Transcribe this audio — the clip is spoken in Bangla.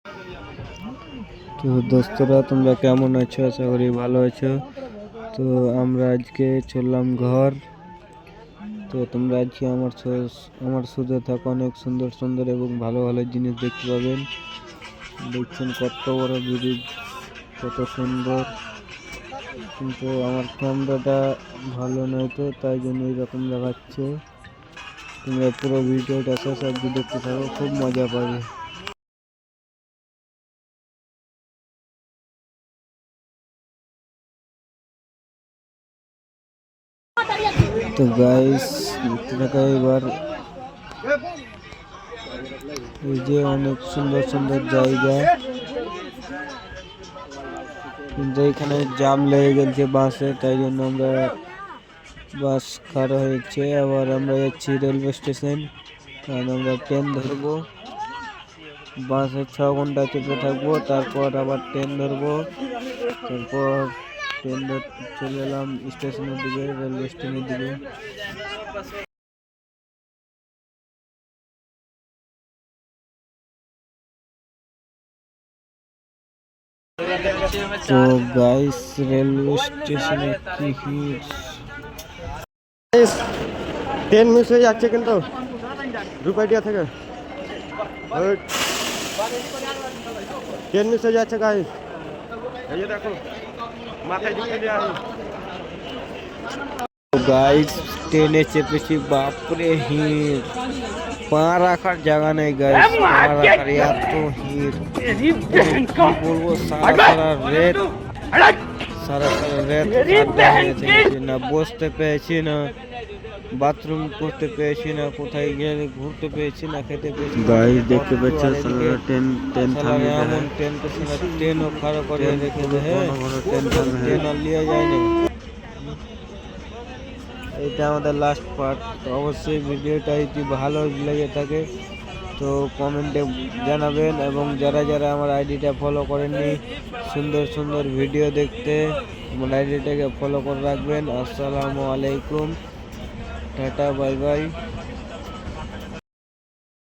তো দোস্তরা, তোমরা কেমন আছো? আশা করি ভালো আছো। তো আমরা আজকে চললাম ঘর। তো তোমরা আজকে আমার সাথে থাকো, অনেক সুন্দর সুন্দর এবং ভালো ভালো জিনিস দেখতে পাবেন। দেখছেন কত বড় ব্রিজ, কত সুন্দর। কিন্তু আমার ক্যামেরাটা ভালো নয়, তো তাই জন্য এইরকম দেখাচ্ছে। তোমরা পুরো ভিডিওটা শেষ অবধি দেখতে থাকো, খুব মজা পাবে। তো গাইস, দেখতে থাকো এবার। এই যে অনেক সুন্দর সুন্দর জায়গা, কিন্তু এখানে জাম লেগে গেছে বাসে, তাই জন্য আমরা বাস খারাপ হয়েছে। আবার আমরা যাচ্ছি রেলওয়ে স্টেশন, কারণ আমরা ট্রেন ধরবো। বাসে 6 ঘন্টা চেপে থাকবো, তারপর আবার ট্রেন ধরবো। তারপর ট্রেন ধরতে চলে এলাম স্টেশনের দিকে, রেলওয়ে স্টেশনের দিকে। তো গাইস, রেলওয়ে স্টেশনে কি ট্রেন মিস হয়ে যাচ্ছে কিন্তু রূপাইডিয়া থেকে ট্রেন মিস হয়ে যাচ্ছে গাইস। এই যে দেখো মাথায় ঢুকে দেওয়া। গাইস, ট্রেনে চেপেছি, বাপরে ভিড়, পা রাখার জায়গা নেই গাইস, পা রাখার এত ভিড়। কি বলবো, সারা রাত আড্ডা হয়েছে, না বসতে পেয়েছি, না বাথরুম করতে পেয়েছি, না কোথায় গেলে ঘুরতে পেয়েছি, না খেতে পেয়েছি। গাইস দেখতে পাচ্ছেন ট্রেন থামিয়ে দেয়। এমন ট্রেনও খারাপ করে রেখে দেয়। ট্রেন আর লিয়ে যায় না। এটা আমাদের লাস্ট পার্ট। তো অবশ্যই ভিডিওটা যদি ভালো লেগে থাকে তো কমেন্টে জানাবেন, এবং যারা যারা আমার আইডিটা ফলো করেননি, সুন্দর সুন্দর ভিডিও দেখতে আমার আইডিটাকে ফলো করে রাখবেন। আসসালামু আলাইকুম, টাটা, বাই বাই।